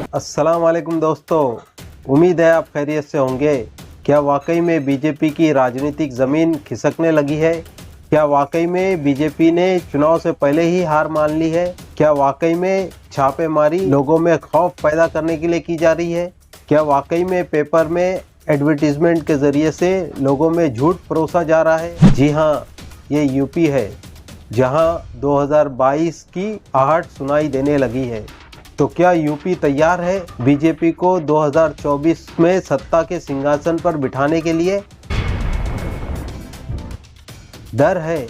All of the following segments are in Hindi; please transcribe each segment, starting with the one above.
अस्सलाम वालेकुम दोस्तों, उम्मीद है आप खैरियत से होंगे। क्या वाकई में बीजेपी की राजनीतिक ज़मीन खिसकने लगी है? क्या वाकई में बीजेपी ने चुनाव से पहले ही हार मान ली है? क्या वाकई में छापेमारी लोगों में खौफ पैदा करने के लिए की जा रही है? क्या वाकई में पेपर में एडवर्टीजमेंट के ज़रिए से लोगों में झूठ परोसा जा रहा है? जी हाँ, ये यूपी है जहां 2022 की आहट सुनाई देने लगी है। तो क्या यूपी तैयार है बीजेपी को 2024 में सत्ता के सिंहासन पर बिठाने के लिए? डर है,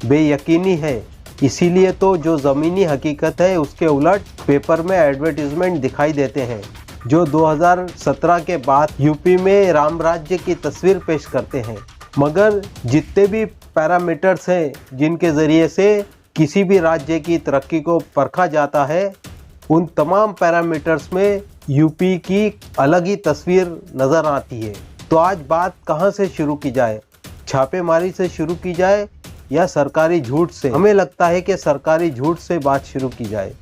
बेयकीनी है, इसीलिए तो जो ज़मीनी हकीकत है उसके उलट पेपर में एडवर्टीजमेंट दिखाई देते हैं, जो 2017 के बाद यूपी में राम राज्य की तस्वीर पेश करते हैं। मगर जितने भी पैरामीटर्स हैं जिनके ज़रिए से किसी भी राज्य की तरक्की को परखा जाता है, उन तमाम पैरामीटर्स में यूपी की अलग ही तस्वीर नज़र आती है। तो आज बात कहां से शुरू की जाए? छापेमारी से शुरू की जाए या सरकारी झूठ से? हमें लगता है कि सरकारी झूठ से बात शुरू की जाए,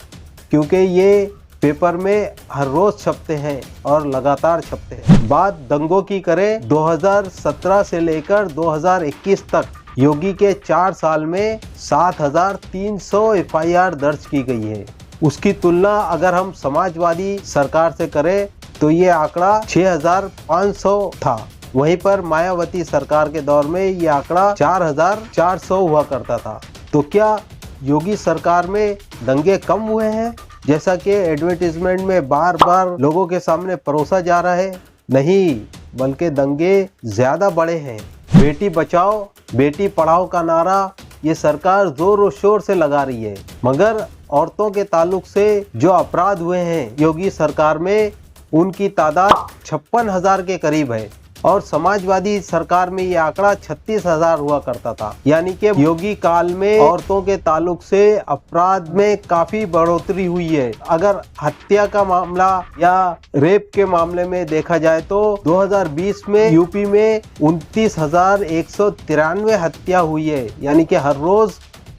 क्योंकि ये पेपर में हर रोज़ छपते हैं और लगातार छपते हैं। बात दंगों की करें, 2017 से लेकर 2021 तक योगी के 4 साल में 7,300 FIR दर्ज की गई है। उसकी तुलना अगर हम समाजवादी सरकार से करें तो ये आंकड़ा 6,500 था। वहीं पर मायावती सरकार के दौर में ये आंकड़ा 4,400 हुआ करता था। तो क्या योगी सरकार में दंगे कम हुए हैं, जैसा कि एडवर्टीजमेंट में बार बार लोगों के सामने परोसा जा रहा है? नहीं, बल्कि दंगे ज़्यादा बड़े हैं। बेटी बचाओ बेटी पढ़ाओ का नारा ये सरकार जोर शोर से लगा रही है, मगर औरतों के ताल्लुक से जो अपराध हुए हैं योगी सरकार में, उनकी तादाद 56,000 के करीब है और समाजवादी सरकार में ये आंकड़ा 36,000 हुआ करता था। यानी कि योगी काल में औरतों के ताल्लुक से अपराध में काफी बढ़ोतरी हुई है। अगर हत्या का मामला या रेप के मामले में देखा जाए तो 2020 में यूपी में 29,193 हत्या हुई है, यानी कि हर रोज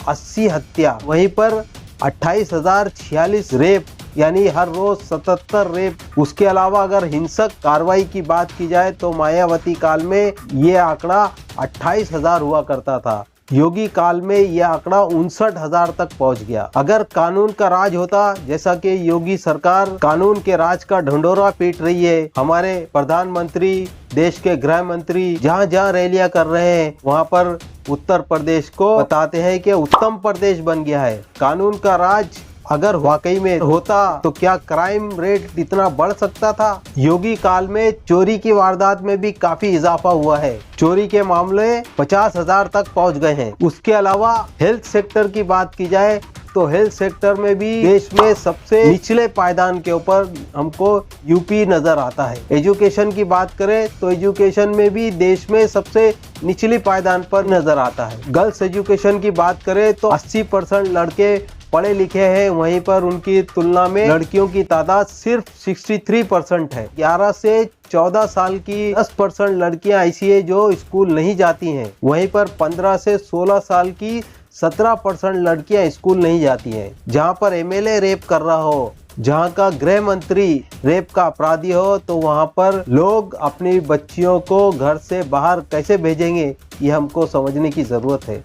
80 हत्या। वहीं पर 28,046 रेप, यानी हर रोज 77 रेप। उसके अलावा अगर हिंसक कार्रवाई की बात की जाए तो मायावती काल में ये आंकड़ा 28,000 हुआ करता था। योगी काल में यह आंकड़ा 59,000 तक पहुंच गया। अगर कानून का राज होता, जैसा कि योगी सरकार कानून के राज का ढंढोरा पीट रही है, हमारे प्रधानमंत्री, देश के गृह मंत्री जहाँ जहाँ रैलियां कर रहे हैं वहाँ पर उत्तर प्रदेश को बताते हैं कि उत्तम प्रदेश बन गया है। कानून का राज अगर वाकई में होता तो क्या क्राइम रेट इतना बढ़ सकता था? योगी काल में चोरी की वारदात में भी काफी इजाफा हुआ है। चोरी के मामले 50,000 तक पहुंच गए हैं। उसके अलावा हेल्थ सेक्टर की बात की जाए तो हेल्थ सेक्टर में भी देश में सबसे निचले पायदान के ऊपर हमको यूपी नजर आता है। एजुकेशन की बात करें तो एजुकेशन में भी देश में सबसे निचली पायदान पर नजर आता है। गर्ल्स एजुकेशन की बात करें तो 80% लड़के पढ़े लिखे हैं, वहीं पर उनकी तुलना में लड़कियों की तादाद सिर्फ 63% है। 11 से 14 साल की 10% लड़कियां ऐसी है जो स्कूल नहीं जाती हैं। वहीं पर 15 से 16 साल की 17% लड़कियां स्कूल नहीं जाती हैं। जहां पर MLA रेप कर रहा हो, जहां का गृह मंत्री रेप का अपराधी हो, तो वहां पर लोग अपनी बच्चियों को घर से बाहर कैसे भेजेंगे, ये हमको समझने की जरूरत है।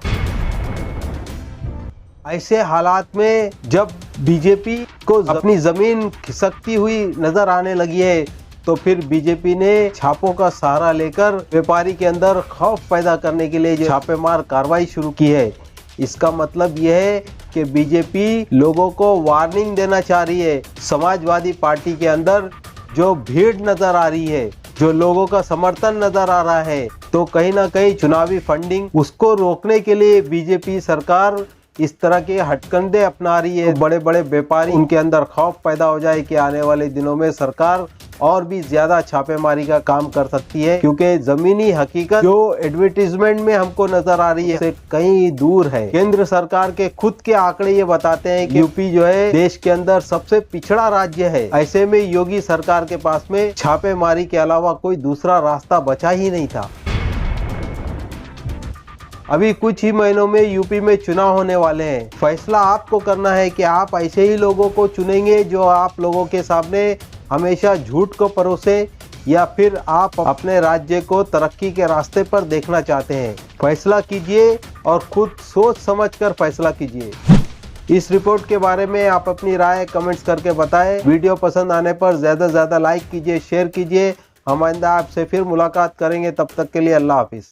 ऐसे हालात में जब बीजेपी को अपनी जमीन खिसकती हुई नजर आने लगी है, तो फिर बीजेपी ने छापों का सहारा लेकर व्यापारी के अंदर खौफ पैदा करने के लिए छापेमार कार्रवाई शुरू की है। इसका मतलब यह है कि बीजेपी लोगों को वार्निंग देना चाह रही है। समाजवादी पार्टी के अंदर जो भीड़ नजर आ रही है, जो लोगों का समर्थन नजर आ रहा है, तो कहीं ना कहीं चुनावी फंडिंग उसको रोकने के लिए बीजेपी सरकार इस तरह के हटकंडे अपना रही है। बड़े बड़े व्यापारी, उनके अंदर खौफ पैदा हो जाए कि आने वाले दिनों में सरकार और भी ज्यादा छापेमारी का काम कर सकती है, क्योंकि जमीनी हकीकत जो एडवर्टीजमेंट में हमको नजर आ रही है से कहीं दूर है। केंद्र सरकार के खुद के आंकड़े ये बताते हैं कि यूपी जो है देश के अंदर सबसे पिछड़ा राज्य है। ऐसे में योगी सरकार के पास में छापेमारी के अलावा कोई दूसरा रास्ता बचा ही नहीं था। अभी कुछ ही महीनों में यूपी में चुनाव होने वाले हैं। फैसला आपको करना है कि आप ऐसे ही लोगों को चुनेंगे जो आप लोगों के सामने हमेशा झूठ को परोसे, या फिर आप अपने राज्य को तरक्की के रास्ते पर देखना चाहते हैं। फैसला कीजिए और खुद सोच समझकर फैसला कीजिए। इस रिपोर्ट के बारे में आप अपनी राय कमेंट्स करके बताएं। वीडियो पसंद आने पर ज़्यादा से ज़्यादा लाइक कीजिए, शेयर कीजिए। हम आइंदा आपसे फिर मुलाकात करेंगे, तब तक के लिए अल्लाह हाफिज़।